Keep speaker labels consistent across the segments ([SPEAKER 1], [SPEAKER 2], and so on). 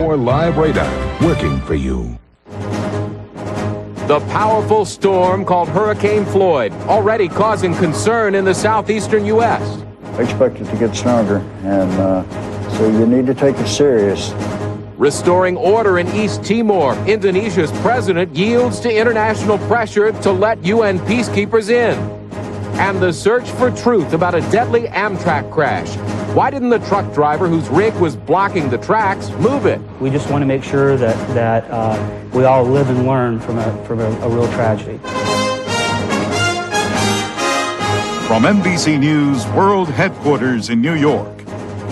[SPEAKER 1] Or live radar working for you.
[SPEAKER 2] The powerful storm called Hurricane Floyd, already causing concern in the southeastern U.S.
[SPEAKER 3] I expect it to get stronger, and so you need to take it serious.
[SPEAKER 2] Restoring order in East Timor, Indonesia's president yields to international pressure to let UN peacekeepers in. And the search for truth about a deadly Amtrak crash. Why didn't the truck driver whose rig was blocking the tracks move it?
[SPEAKER 4] We just want to make sure that we all live and learn from a real tragedy.
[SPEAKER 5] From NBC News World Headquarters in New York,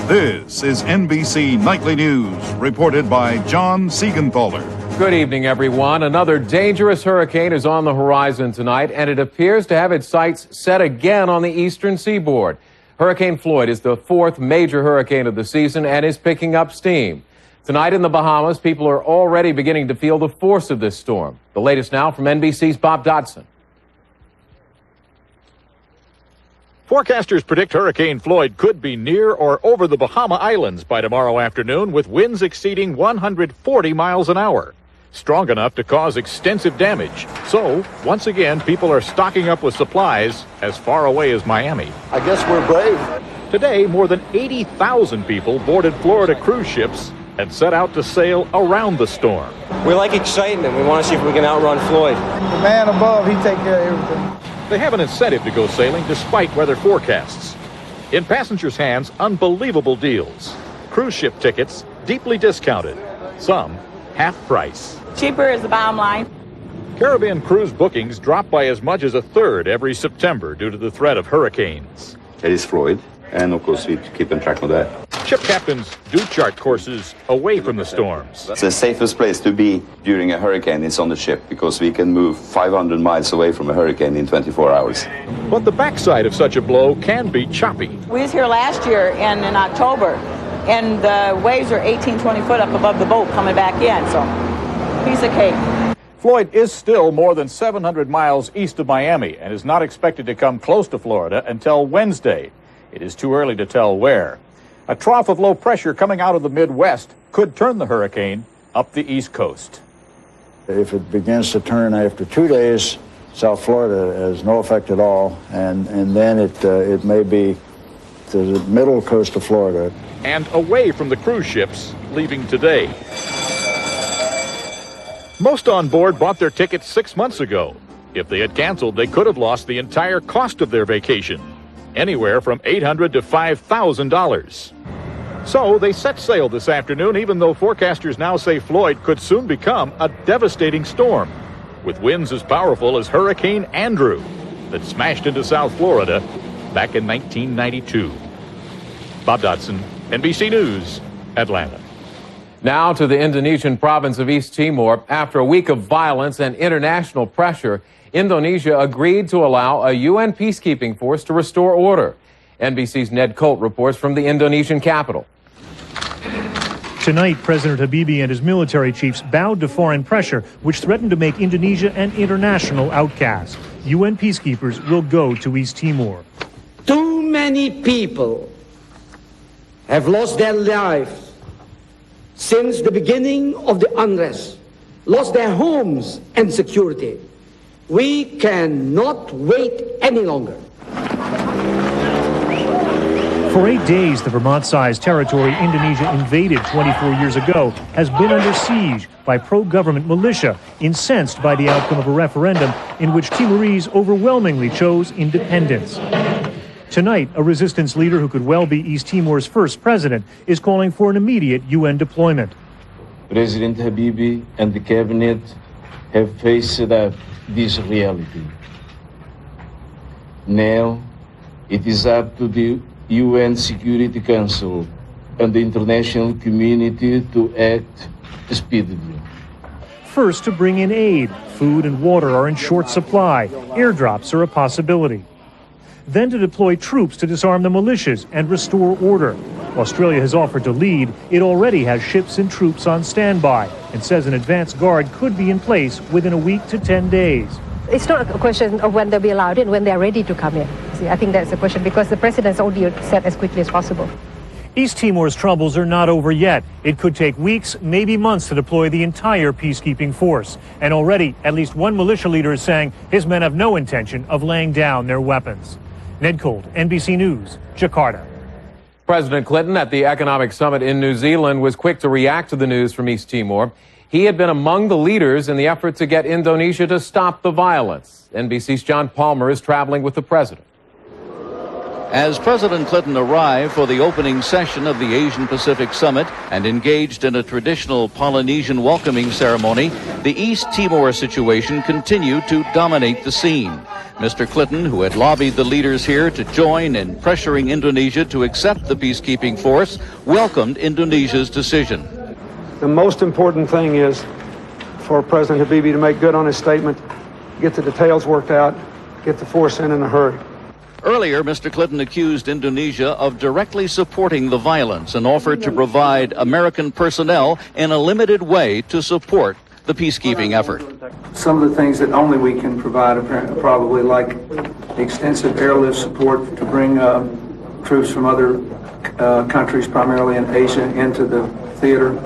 [SPEAKER 5] this is NBC Nightly News, reported by John Siegenthaler.
[SPEAKER 2] Good evening, everyone. Another dangerous hurricane is on the horizon tonight, and it appears to have its sights set again on the eastern seaboard. Hurricane Floyd is the fourth major hurricane of the season and is picking up steam. Tonight in the Bahamas, people are already beginning to feel the force of this storm. The latest now from NBC's Bob Dodson.
[SPEAKER 6] Forecasters predict Hurricane Floyd could be near or over the Bahama Islands by tomorrow afternoon, with winds exceeding 140 miles an hour, strong enough to cause extensive damage. So, once again, people are stocking up with supplies as far away as Miami.
[SPEAKER 7] I guess we're brave.
[SPEAKER 6] Today, more than 80,000 people boarded Florida cruise ships and set out to sail around the storm.
[SPEAKER 8] We like excitement. We want to see if we can outrun Floyd.
[SPEAKER 7] The man above, he take care of everything.
[SPEAKER 6] They have an incentive to go sailing despite weather forecasts. In passengers' hands, unbelievable deals. Cruise ship tickets, deeply discounted. Some, half price.
[SPEAKER 9] Cheaper is the bottom line.
[SPEAKER 6] Caribbean cruise bookings drop by as much as a third every September due to the threat of hurricanes.
[SPEAKER 10] It is Floyd, and of course we keep in track of that.
[SPEAKER 6] Ship captains do chart courses away from the storms.
[SPEAKER 10] The safest place to be during a hurricane is on the ship, because we can move 500 miles away from a hurricane in 24 hours.
[SPEAKER 6] But the backside of such a blow can be choppy.
[SPEAKER 9] We was here last year in October, and the waves are 18, 20 foot up above the boat coming back in, so piece of cake.
[SPEAKER 6] Floyd is still more than 700 miles east of Miami and is not expected to come close to Florida until Wednesday. It is too early to tell where. A trough of low pressure coming out of the Midwest could turn the hurricane up the East Coast.
[SPEAKER 3] If it begins to turn after 2 days, South Florida has no effect at all, and then it may be to the middle coast of Florida.
[SPEAKER 6] And away from the cruise ships leaving today. Most on board bought their tickets 6 months ago. If they had canceled, they could have lost the entire cost of their vacation, anywhere from $800 to $5,000. So they set sail this afternoon, even though forecasters now say Floyd could soon become a devastating storm, with winds as powerful as Hurricane Andrew that smashed into South Florida back in 1992. Bob Dodson, NBC News, Atlanta.
[SPEAKER 2] Now to the Indonesian province of East Timor. After a week of violence and international pressure, Indonesia agreed to allow a UN peacekeeping force to restore order. NBC's Ned Colt reports from the Indonesian capital.
[SPEAKER 11] Tonight, President Habibie and his military chiefs bowed to foreign pressure, which threatened to make Indonesia an international outcast. UN peacekeepers will go to East Timor.
[SPEAKER 12] Too many people have lost their lives since the beginning of the unrest, lost their homes and security. We cannot wait any longer.
[SPEAKER 11] For 8 days, the Vermont-sized territory Indonesia invaded 24 years ago has been under siege by pro-government militia, incensed by the outcome of a referendum in which Timorese overwhelmingly chose independence. Tonight, a resistance leader who could well be East Timor's first president is calling for an immediate UN deployment.
[SPEAKER 13] President Habibie and the cabinet have faced this reality. Now, it is up to the UN Security Council and the international community to act speedily.
[SPEAKER 11] First, to bring in aid. Food and water are in short supply. Airdrops are a possibility. Then to deploy troops to disarm the militias and restore order. Australia has offered to lead. It already has ships and troops on standby and says an advance guard could be in place within a week to 10 days.
[SPEAKER 14] It's not a question of when they'll be allowed in, when they're ready to come in. See, I think that's the question, because the president's already said as quickly as possible.
[SPEAKER 11] East Timor's troubles are not over yet. It could take weeks, maybe months to deploy the entire peacekeeping force. And already, at least one militia leader is saying his men have no intention of laying down their weapons. Ned Colt, NBC News, Jakarta.
[SPEAKER 2] President Clinton at the Economic Summit in New Zealand was quick to react to the news from East Timor. He had been among the leaders in the effort to get Indonesia to stop the violence. NBC's John Palmer is traveling with the president.
[SPEAKER 15] As President Clinton arrived for the opening session of the Asian-Pacific Summit and engaged in a traditional Polynesian welcoming ceremony, the East Timor situation continued to dominate the scene. Mr. Clinton, who had lobbied the leaders here to join in pressuring Indonesia to accept the peacekeeping force, welcomed Indonesia's decision.
[SPEAKER 16] The most important thing is for President Habibie to make good on his statement, get the details worked out, get the force in a hurry.
[SPEAKER 15] Earlier, Mr. Clinton accused Indonesia of directly supporting the violence and offered to provide American personnel in a limited way to support the peacekeeping effort.
[SPEAKER 16] Some of the things that only we can provide, probably like extensive airlift support to bring troops from other countries, primarily in Asia, into the theater,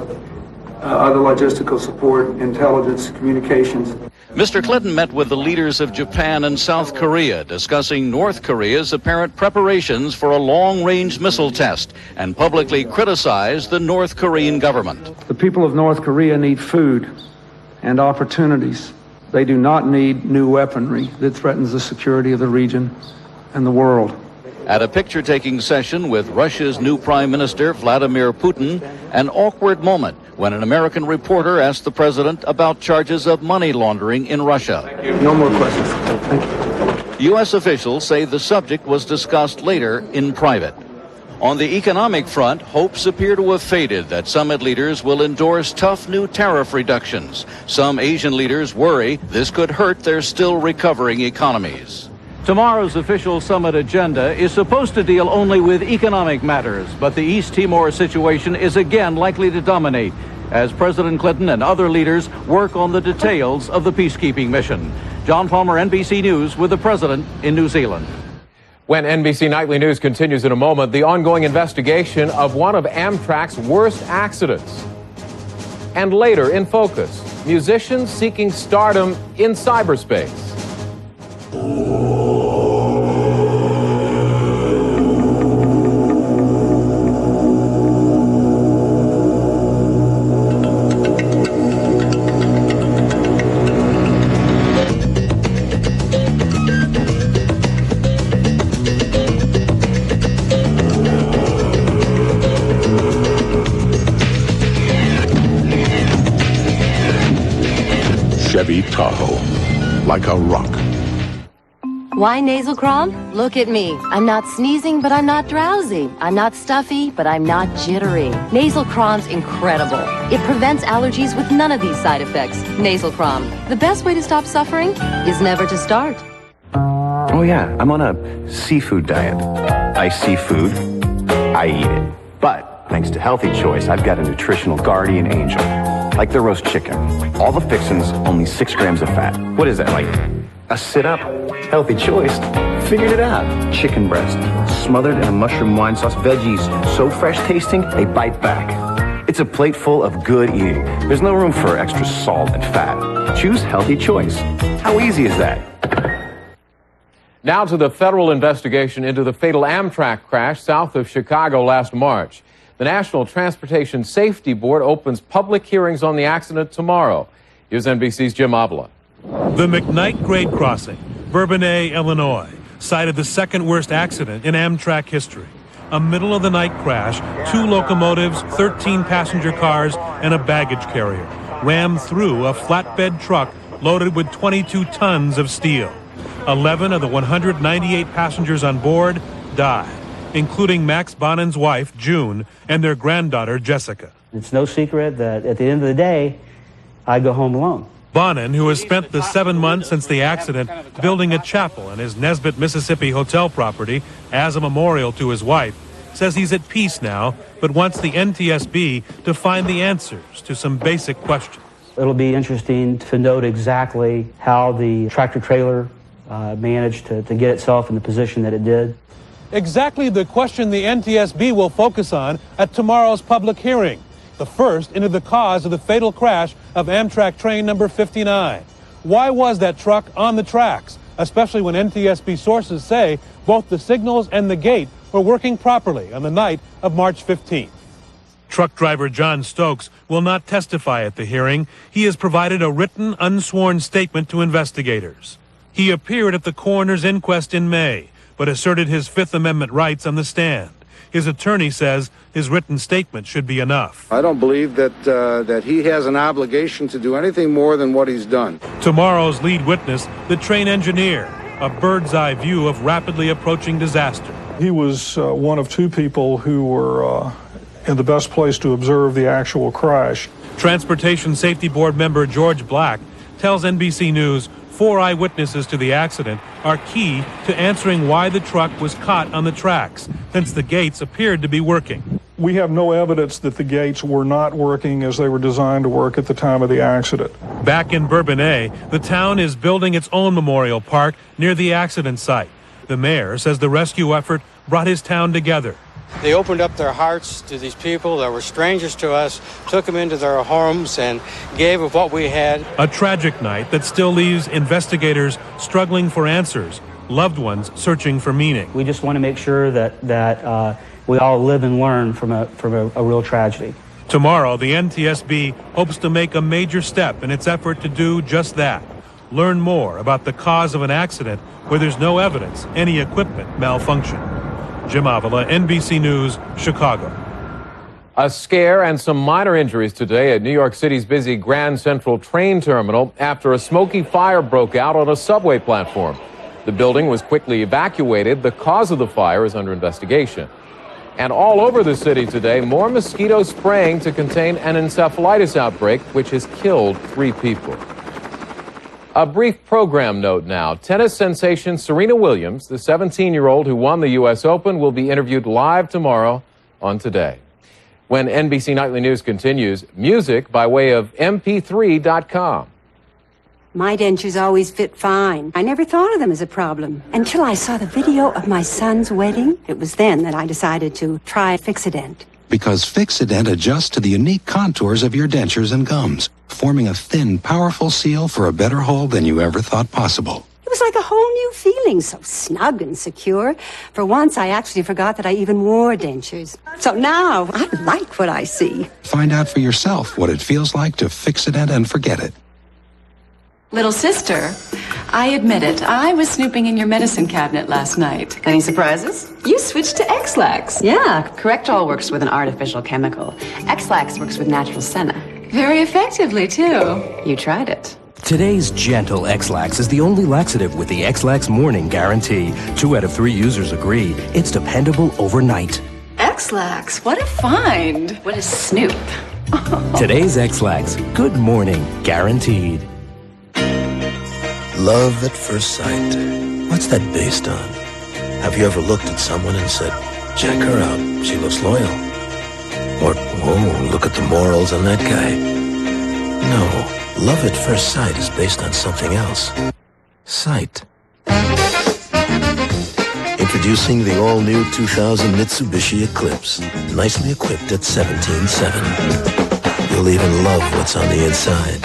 [SPEAKER 16] other logistical support, intelligence, communications.
[SPEAKER 15] Mr. Clinton met with the leaders of Japan and South Korea, discussing North Korea's apparent preparations for a long-range missile test, and publicly criticized the North Korean government.
[SPEAKER 16] The people of North Korea need food and opportunities. They do not need new weaponry that threatens the security of the region and the world.
[SPEAKER 15] At a picture-taking session with Russia's new Prime Minister, Vladimir Putin, an awkward moment when an American reporter asked the president about charges of money laundering in Russia.
[SPEAKER 16] No more questions. Thank you.
[SPEAKER 15] U.S. officials say the subject was discussed later in private. On the economic front, hopes appear to have faded that summit leaders will endorse tough new tariff reductions. Some Asian leaders worry this could hurt their still recovering economies. Tomorrow's official summit agenda is supposed to deal only with economic matters, but the East Timor situation is again likely to dominate as President Clinton and other leaders work on the details of the peacekeeping mission. John Palmer, NBC News, with the president in New Zealand.
[SPEAKER 2] When NBC Nightly News continues in a moment, the ongoing investigation of one of Amtrak's worst accidents. And later in focus, musicians seeking stardom in cyberspace.
[SPEAKER 1] Chevy Tahoe, like a rock.
[SPEAKER 17] Why nasal crom? Look at me. I'm not sneezing, but I'm not drowsy. I'm not stuffy, but I'm not jittery. Nasal crom's incredible. It prevents allergies with none of these side effects. Nasal crom. The best way to stop suffering is never to start.
[SPEAKER 18] Oh yeah, I'm on a seafood diet. I see food, I eat it. But thanks to Healthy Choice, I've got a nutritional guardian angel. Like the roast chicken. All the fixins, only 6 grams of fat. What is that, like a sit-up? Healthy Choice. Figured it out. Chicken breast, smothered in a mushroom wine sauce, veggies so fresh tasting, they bite back. It's a plate full of good eating. There's no room for extra salt and fat. Choose Healthy Choice. How easy is that?
[SPEAKER 2] Now to the federal investigation into the fatal Amtrak crash south of Chicago last March. The National Transportation Safety Board opens public hearings on the accident tomorrow. Here's NBC's Jim Avila.
[SPEAKER 19] The McKnight grade crossing, Bourbonnais, Illinois, cited the second worst accident in Amtrak history. A middle-of-the-night crash, 2 locomotives, 13 passenger cars, and a baggage carrier rammed through a flatbed truck loaded with 22 tons of steel. 11 of the 198 passengers on board died, including Max Bonin's wife, June, and their granddaughter, Jessica.
[SPEAKER 4] It's no secret that at the end of the day, I go home alone.
[SPEAKER 19] Bonin, who has spent the 7 months since the accident building a chapel in his Nesbitt, Mississippi hotel property as a memorial to his wife, says he's at peace now, but wants the NTSB to find the answers to some basic questions.
[SPEAKER 4] It'll be interesting to note exactly how the tractor-trailer managed to get itself in the position that it did.
[SPEAKER 19] Exactly the question the NTSB will focus on at tomorrow's public hearing, the first into the cause of the fatal crash of Amtrak train number 59. Why was that truck on the tracks, especially when NTSB sources say both the signals and the gate were working properly on the night of March 15th? Truck driver John Stokes will not testify at the hearing. He has provided a written, unsworn statement to investigators. He appeared at the coroner's inquest in May, but asserted his Fifth Amendment rights on the stand. His attorney says his written statement should be enough.
[SPEAKER 20] I don't believe that he has an obligation to do anything more than what he's done.
[SPEAKER 19] Tomorrow's lead witness, the train engineer, a bird's eye view of rapidly approaching disaster.
[SPEAKER 21] He was one of two people who were in the best place to observe the actual crash.
[SPEAKER 19] Transportation Safety Board member George Black tells NBC News 4 eyewitnesses to the accident are key to answering why the truck was caught on the tracks, since the gates appeared to be working.
[SPEAKER 21] We have no evidence that the gates were not working as they were designed to work at the time of the accident.
[SPEAKER 19] Back in Bourbonnais, the town is building its own memorial park near the accident site. The mayor says the rescue effort brought his town together.
[SPEAKER 22] They opened up their hearts to these people that were strangers to us, took them into their homes, and gave of what we had.
[SPEAKER 19] A tragic night that still leaves investigators struggling for answers, loved ones searching for meaning.
[SPEAKER 4] We just want to make sure that we all live and learn from a real tragedy.
[SPEAKER 19] Tomorrow, the NTSB hopes to make a major step in its effort to do just that. Learn more about the cause of an accident where there's no evidence any equipment malfunctioned. Jim Avila, NBC News, Chicago.
[SPEAKER 2] A scare and some minor injuries today at New York City's busy Grand Central train terminal after a smoky fire broke out on a subway platform. The building was quickly evacuated. The cause of the fire is under investigation. And all over the city today, more mosquito spraying to contain an encephalitis outbreak, which has killed 3 people. A brief program note now. Tennis sensation Serena Williams, the 17-year-old who won the U.S. Open, will be interviewed live tomorrow on Today. When NBC Nightly News continues, music by way of mp3.com.
[SPEAKER 23] My dentures always fit fine. I never thought of them as a problem until I saw the video of my son's wedding. It was then that I decided to try Fixodent.
[SPEAKER 1] Because Fixodent adjusts to the unique contours of your dentures and gums, forming a thin, powerful seal for a better hold than you ever thought possible.
[SPEAKER 23] It was like a whole new feeling, so snug and secure. For once, I actually forgot that I even wore dentures. So now, I like what I see.
[SPEAKER 1] Find out for yourself what it feels like to Fixodent and forget it.
[SPEAKER 24] Little sister, I admit it. I was snooping in your medicine cabinet last night. Any surprises? You switched to X-Lax.
[SPEAKER 25] Yeah, Correctol works with an artificial chemical. X-Lax works with natural senna.
[SPEAKER 24] Very effectively, too.
[SPEAKER 25] You tried it.
[SPEAKER 26] Today's gentle X-Lax is the only laxative with the X-Lax Morning Guarantee. 2 out of 3 users agree. It's dependable overnight.
[SPEAKER 24] X-Lax, what a find.
[SPEAKER 25] What a snoop.
[SPEAKER 26] Today's X-Lax, good morning, guaranteed.
[SPEAKER 27] Love at first sight. What's that based on? Have you ever looked at someone and said, check her out, she looks loyal? Or, whoa, look at the morals on that guy. No, love at first sight is based on something else. Sight. Introducing the all-new 2000 Mitsubishi Eclipse, nicely equipped at 17.7. You'll even love what's on the inside.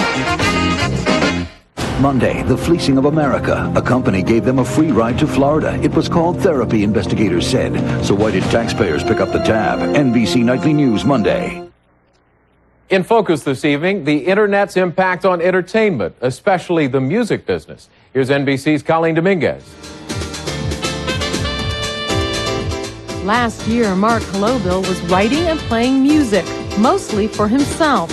[SPEAKER 28] Monday, the fleecing of America. A company gave them a free ride to Florida. It was called therapy, investigators said. So why did taxpayers pick up the tab? NBC Nightly News, Monday.
[SPEAKER 2] In focus this evening, the Internet's impact on entertainment, especially the music business. Here's NBC's Colleen Dominguez.
[SPEAKER 29] Last year, Mark Hellobille was writing and playing music, mostly for himself.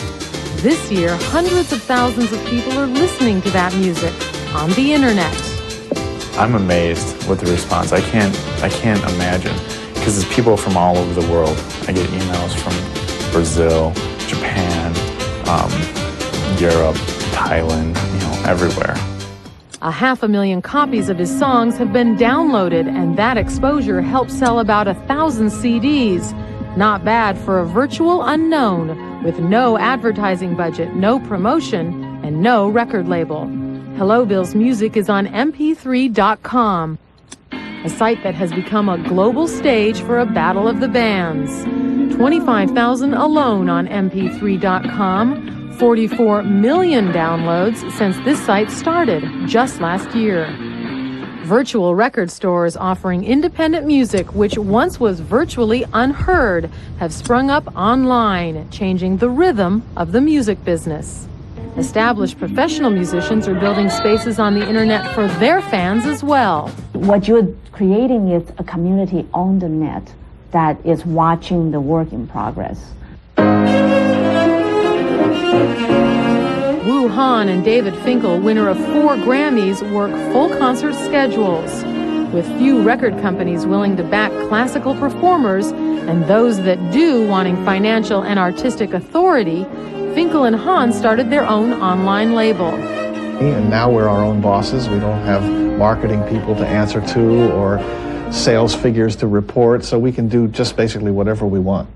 [SPEAKER 29] This year, hundreds of thousands of people are listening to that music on the internet.
[SPEAKER 30] I'm amazed with the response. I can't imagine, because it's people from all over the world. I get emails from Brazil, Japan, Europe, Thailand, everywhere.
[SPEAKER 29] 500,000 copies of his songs have been downloaded, and that exposure helped sell about 1,000 CDs. Not bad for a virtual unknown with no advertising budget, no promotion, and no record label. Hellobille's music is on mp3.com. a site that has become a global stage for a battle of the bands. 25,000 alone on mp3.com, 44 million downloads since this site started just last year. Virtual record stores offering independent music, which once was virtually unheard, have sprung up online, changing the rhythm of the music business. Established professional musicians are building spaces on the internet for their fans as well.
[SPEAKER 3] What you're creating is a community on the net that is watching the work in progress.
[SPEAKER 29] Wu Han and David Finkel, winner of 4 Grammys, work full concert schedules. With few record companies willing to back classical performers and those that do wanting financial and artistic authority, Finkel and Han started their own online label.
[SPEAKER 5] And now we're our own bosses. We don't have marketing people to answer to or sales figures to report, so we can do just basically whatever we want.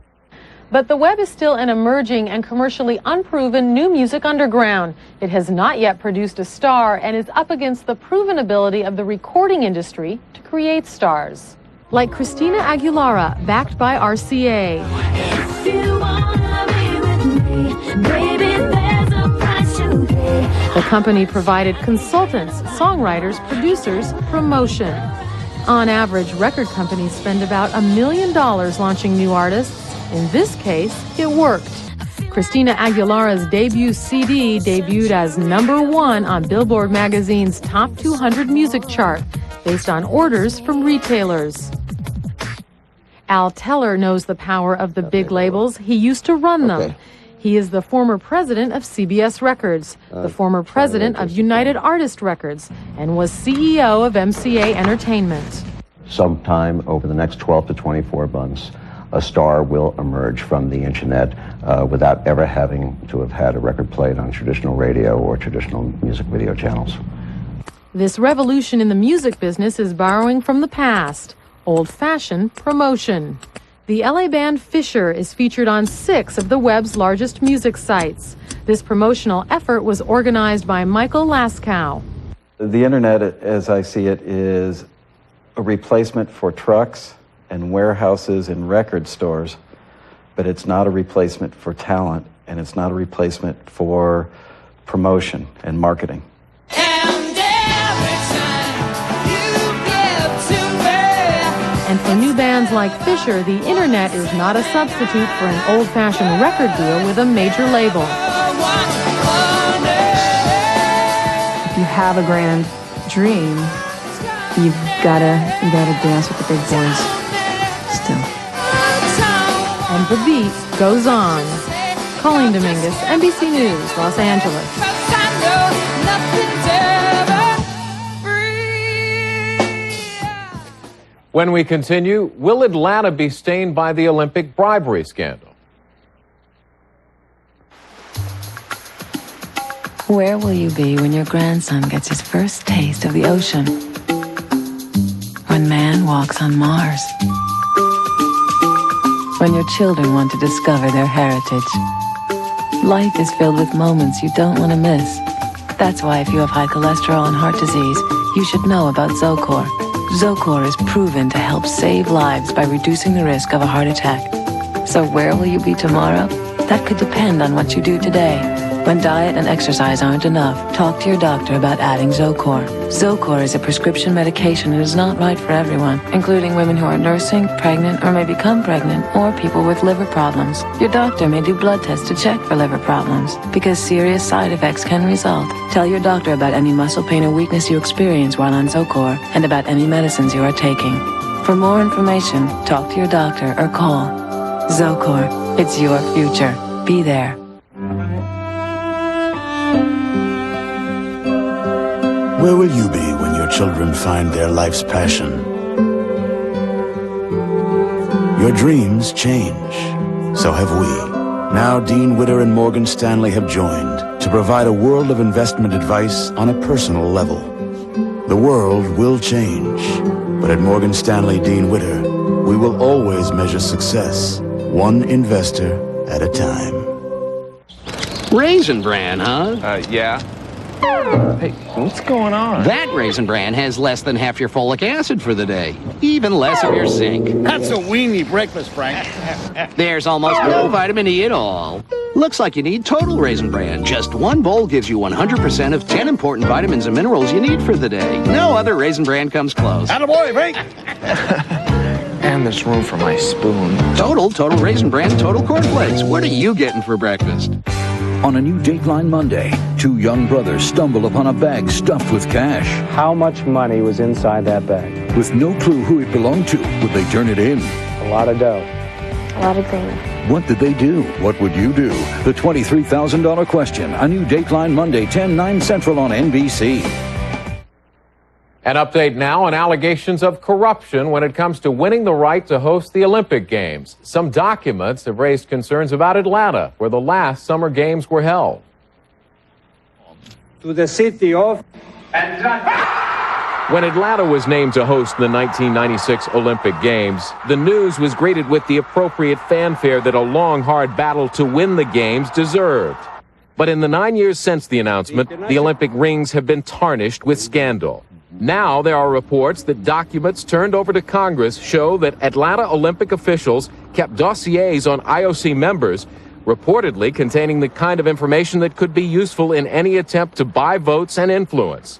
[SPEAKER 29] But the web is still an emerging and commercially unproven new music underground. It has not yet produced a star and is up against the proven ability of the recording industry to create stars. Like Christina Aguilera, backed by RCA. The company provided consultants, songwriters, producers, promotion. On average, record companies spend about $1 million launching new artists. In this case, it worked. Christina Aguilera's debut CD debuted as #1 on Billboard magazine's Top 200 music chart, based on orders from retailers. Al Teller knows the power of the big labels. He used to run them. He is the former president of CBS Records, the former president of United Artists Records, and was CEO of MCA Entertainment.
[SPEAKER 6] Sometime over the next 12 to 24 months, a star will emerge from the internet without ever having to have had a record played on traditional radio or traditional music video channels.
[SPEAKER 29] This revolution in the music business is borrowing from the past, old-fashioned promotion. The LA band Fisher is featured on 6 of the web's largest music sites. This promotional effort was organized by Michael Laskow.
[SPEAKER 7] The internet, as I see it, is a replacement for trucks and warehouses and record stores, but it's not a replacement for talent, and it's not a replacement for promotion and marketing.
[SPEAKER 29] And for new bands like Fisher, the internet is not a substitute for an old-fashioned record deal with a major label.
[SPEAKER 8] If you have a grand dream, you've gotta dance with the big boys still.
[SPEAKER 29] And the beat goes on. Colleen Dominguez, NBC News, Los Angeles.
[SPEAKER 2] When we continue, will Atlanta be stained by the Olympic bribery scandal?
[SPEAKER 9] Where will you be when your grandson gets his first taste of the ocean? When man walks on Mars? When your children want to discover their heritage? Life is filled with moments you don't want to miss. That's why if you have high cholesterol and heart disease, you should know about Zocor. Zocor is proven to help save lives by reducing the risk of a heart attack. So where will you be tomorrow? That could depend on what you do today. When diet and exercise aren't enough, talk to your doctor about adding Zocor. Zocor is a prescription medication and is not right for everyone, including women who are nursing, pregnant, or may become pregnant, or people with liver problems. Your doctor may do blood tests to check for liver problems, because serious side effects can result. Tell your doctor about any muscle pain or weakness you experience while on Zocor, and about any medicines you are taking. For more information, talk to your doctor or call. Zocor, it's your future. Be there.
[SPEAKER 10] Where will you be when your children find their life's passion? Your dreams change. So have we. Now Dean Witter and Morgan Stanley have joined to provide a world of investment advice on a personal level. The world will change, but at Morgan Stanley Dean Witter, we will always measure success, one investor at a time.
[SPEAKER 12] Raisin Bran, huh?
[SPEAKER 13] Yeah.
[SPEAKER 11] Hey, what's going on?
[SPEAKER 12] That Raisin Bran has less than half your folic acid for the day. Even less of your zinc.
[SPEAKER 11] That's a weenie breakfast, Frank.
[SPEAKER 12] There's almost no vitamin E at all. Looks like you need Total Raisin Bran. Just one bowl gives you 100% of 10 important vitamins and minerals you need for the day. No other Raisin Bran comes close.
[SPEAKER 11] Attaboy, Frank! And there's room for my spoon.
[SPEAKER 12] Total Raisin Bran, Total Cornflakes. What are you getting for breakfast?
[SPEAKER 28] On a new Dateline Monday, two young brothers stumble upon a bag stuffed with cash.
[SPEAKER 4] How much money was inside that bag?
[SPEAKER 28] With no clue who it belonged to, would they turn it in?
[SPEAKER 4] A lot of dough.
[SPEAKER 13] A lot of green.
[SPEAKER 28] What did they do? What would you do? The $23,000 question. A new Dateline Monday, 10/9 Central on NBC.
[SPEAKER 2] An update now on allegations of corruption when it comes to winning the right to host the Olympic Games. Some documents have raised concerns about Atlanta, where the last Summer Games were held.
[SPEAKER 14] To the city of
[SPEAKER 2] When Atlanta was named to host the 1996 Olympic Games, the news was greeted with the appropriate fanfare that a long, hard battle to win the Games deserved. But in the 9 years since the announcement, the Olympic rings have been tarnished with scandal. Now there are reports that documents turned over to Congress show that Atlanta Olympic officials kept dossiers on IOC members, reportedly containing the kind of information that could be useful in any attempt to buy votes and influence.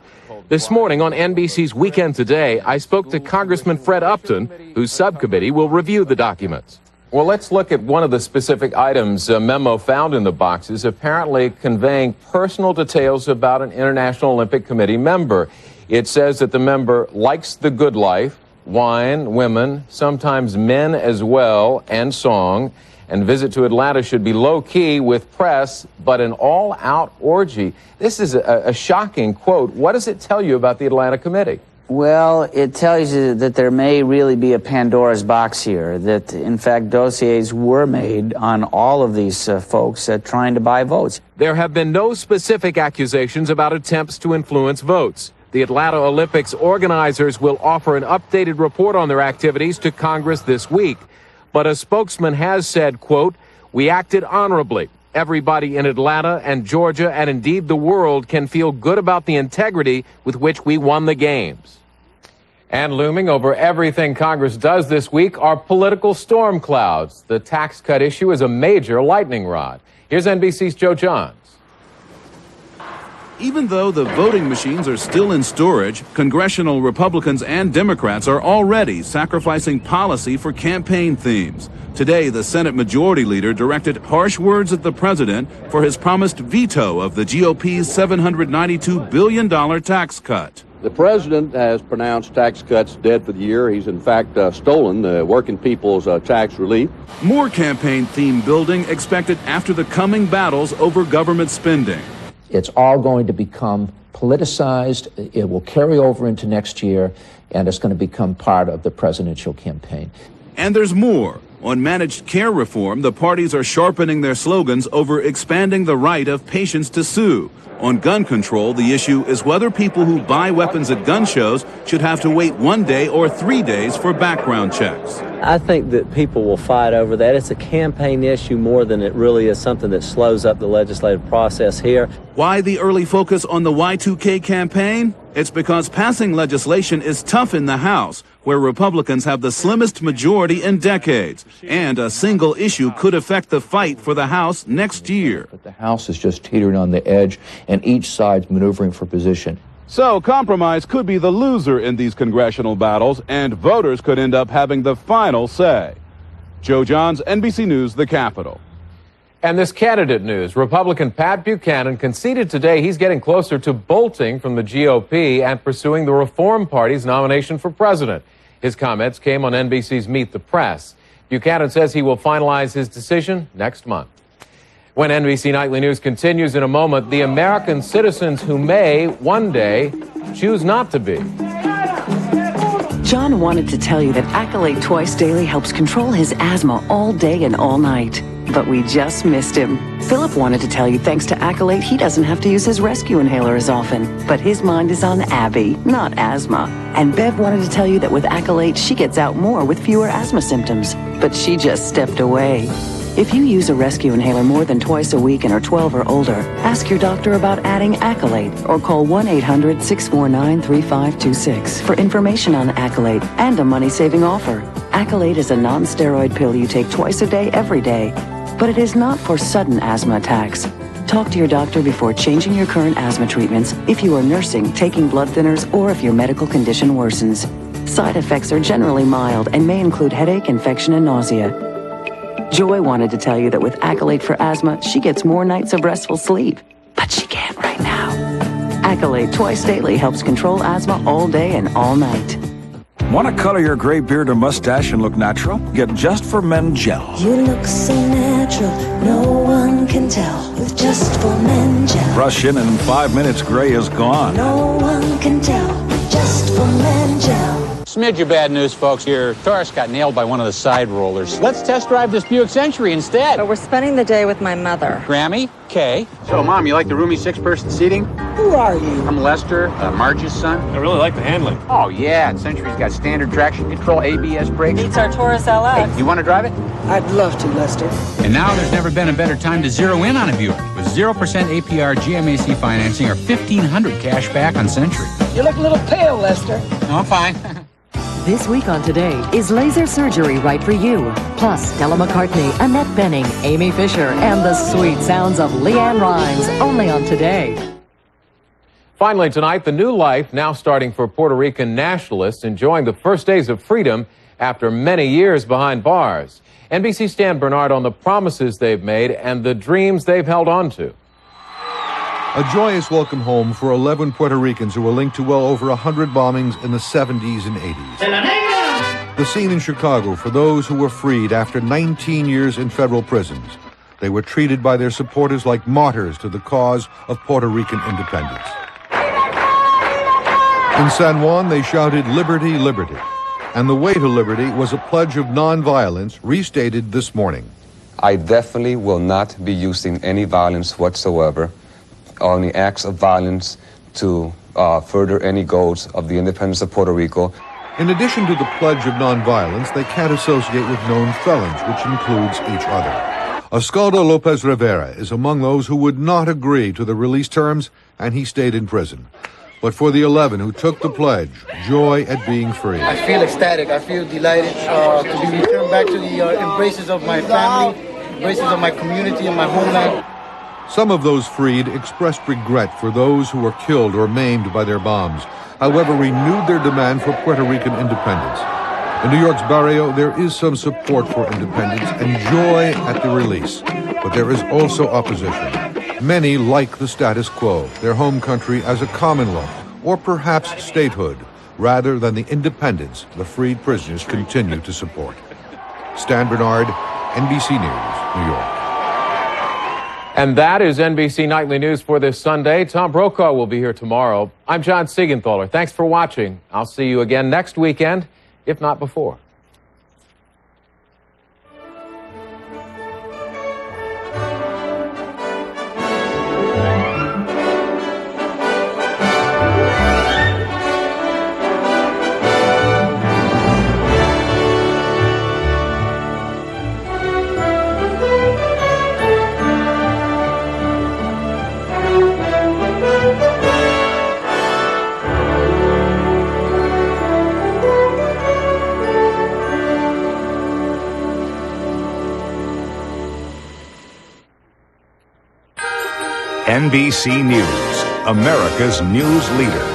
[SPEAKER 2] This morning on NBC's Weekend Today, I spoke to Congressman Fred Upton, whose subcommittee will review the documents. Well, let's look at one of the specific items, a memo found in the boxes, apparently conveying personal details about an International Olympic Committee member. It says that the member likes the good life, wine, women, sometimes men as well, and song. And visit to Atlanta should be low-key with press, but an all-out orgy. This is a shocking quote. What does it tell you about the Atlanta Committee?
[SPEAKER 15] Well, it tells you that there may really be a Pandora's box here, that, in fact, dossiers were made on all of these folks trying to buy votes.
[SPEAKER 2] There have been no specific accusations about attempts to influence votes. The Atlanta Olympics organizers will offer an updated report on their activities to Congress this week. But a spokesman has said, quote, "We acted honorably. Everybody in Atlanta and Georgia and indeed the world can feel good about the integrity with which we won the games." And looming over everything Congress does this week are political storm clouds. The tax cut issue is a major lightning rod. Here's NBC's Joe Johns.
[SPEAKER 16] Even though the voting machines are still in storage, congressional Republicans and Democrats are already sacrificing policy for campaign themes. Today, the Senate Majority Leader directed harsh words at the president for his promised veto of the GOP's $792 billion tax cut.
[SPEAKER 17] The president has pronounced tax cuts dead for the year. He's in fact stolen the working people's tax relief.
[SPEAKER 16] More campaign theme building expected after the coming battles over government spending.
[SPEAKER 18] It's all going to become politicized. It will carry over into next year, and it's going to become part of the presidential campaign.
[SPEAKER 16] And there's more. On managed care reform, the parties are sharpening their slogans over expanding the right of patients to sue. On gun control, the issue is whether people who buy weapons at gun shows should have to wait 1 day or 3 days for background checks.
[SPEAKER 20] I think that people will fight over that. It's a campaign issue more than it really is something that slows up the legislative process here.
[SPEAKER 16] Why the early focus on the Y2K campaign? It's because passing legislation is tough in the House, where Republicans have the slimmest majority in decades, and a single issue could affect the fight for the House next year.
[SPEAKER 18] The House is just teetering on the edge, and each side's maneuvering for position.
[SPEAKER 16] So compromise could be the loser in these congressional battles, and voters could end up having the final say. Joe Johns, NBC News, the Capitol.
[SPEAKER 2] And this candidate news, Republican Pat Buchanan conceded today he's getting closer to bolting from the GOP and pursuing the Reform Party's nomination for president. His comments came on NBC's Meet the Press. Buchanan says he will finalize his decision next month. When NBC Nightly News continues in a moment, the American citizens who may one day choose not to be.
[SPEAKER 21] John wanted to tell you that Accolade Twice Daily helps control his asthma all day and all night. But we just missed him. Philip wanted to tell you thanks to Accolade, he doesn't have to use his rescue inhaler as often. But his mind is on Abby, not asthma. And Bev wanted to tell you that with Accolade, she gets out more with fewer asthma symptoms. But she just stepped away. If you use a rescue inhaler more than twice a week and are 12 or older, ask your doctor about adding Accolade or call 1-800-649-3526 for information on Accolade and a money-saving offer. Accolade is a non-steroid pill you take twice a day, every day, but it is not for sudden asthma attacks. Talk to your doctor before changing your current asthma treatments if you are nursing, taking blood thinners, or if your medical condition worsens. Side effects are generally mild and may include headache, infection, and nausea. Joy wanted to tell you that with Accolade for asthma, she gets more nights of restful sleep, but she can't right now. Accolade twice daily helps control asthma all day and all night.
[SPEAKER 1] Want to color your gray beard or mustache and look natural? Get Just for Men Gel.
[SPEAKER 13] You look so natural, no one can tell with Just for Men Gel.
[SPEAKER 1] Brush in and in 5 minutes, gray is gone.
[SPEAKER 13] No one can tell with Just for Men Gel.
[SPEAKER 14] Smidge of bad news, folks. Your Taurus got nailed by one of the side rollers. Let's test drive this Buick Century instead.
[SPEAKER 19] But we're spending the day with my mother.
[SPEAKER 14] Grammy, Kay. So, Mom, you like the roomy 6-person seating?
[SPEAKER 19] Who are you?
[SPEAKER 14] I'm Lester, Marge's son. I really like the handling. Oh, yeah. Century's got standard traction control, ABS brakes.
[SPEAKER 19] Beats our Taurus LX.
[SPEAKER 14] Hey, you want to drive it?
[SPEAKER 19] I'd love to, Lester.
[SPEAKER 14] And now there's never been a better time to zero in on a Buick. With 0% APR GMAC financing or $1,500 cash back on Century.
[SPEAKER 19] You look a little pale, Lester.
[SPEAKER 14] No, I'm fine.
[SPEAKER 22] This week on Today, is laser surgery right for you? Plus, Stella McCartney, Annette Bening, Amy Fisher, and the sweet sounds of Leanne Rimes, only on Today.
[SPEAKER 2] Finally tonight, the new life now starting for Puerto Rican nationalists enjoying the first days of freedom after many years behind bars. NBC's Stan Bernard on the promises they've made and the dreams they've held on to.
[SPEAKER 23] A joyous welcome home for 11 Puerto Ricans who were linked to well over 100 bombings in the 70s and 80s. The scene in Chicago for those who were freed after 19 years in federal prisons. They were treated by their supporters like martyrs to the cause of Puerto Rican independence. In San Juan, they shouted, "Liberty, liberty." And the way to liberty was a pledge of nonviolence restated this morning.
[SPEAKER 24] I definitely will not be using any violence whatsoever, only acts of violence to further any goals of the independence of Puerto Rico.
[SPEAKER 23] In addition to the pledge of nonviolence, they can't associate with known felons, which includes each other. Osvaldo Lopez Rivera is among those who would not agree to the release terms, and he stayed in prison. But for the 11 who took the pledge, joy at being free.
[SPEAKER 25] I feel ecstatic. I feel delighted to be returned back to the embraces of my family, embraces of my community and my homeland.
[SPEAKER 23] Some of those freed expressed regret for those who were killed or maimed by their bombs, however renewed their demand for Puerto Rican independence. In New York's barrio, there is some support for independence and joy at the release, but there is also opposition. Many like the status quo, their home country as a commonwealth, or perhaps statehood, rather than the independence the freed prisoners continue to support. Stan Bernard, NBC News, New York.
[SPEAKER 2] And that is NBC Nightly News for this Sunday. Tom Brokaw will be here tomorrow. I'm John Siegenthaler. Thanks for watching. I'll see you again next weekend, if not before.
[SPEAKER 10] NBC News, America's news leader.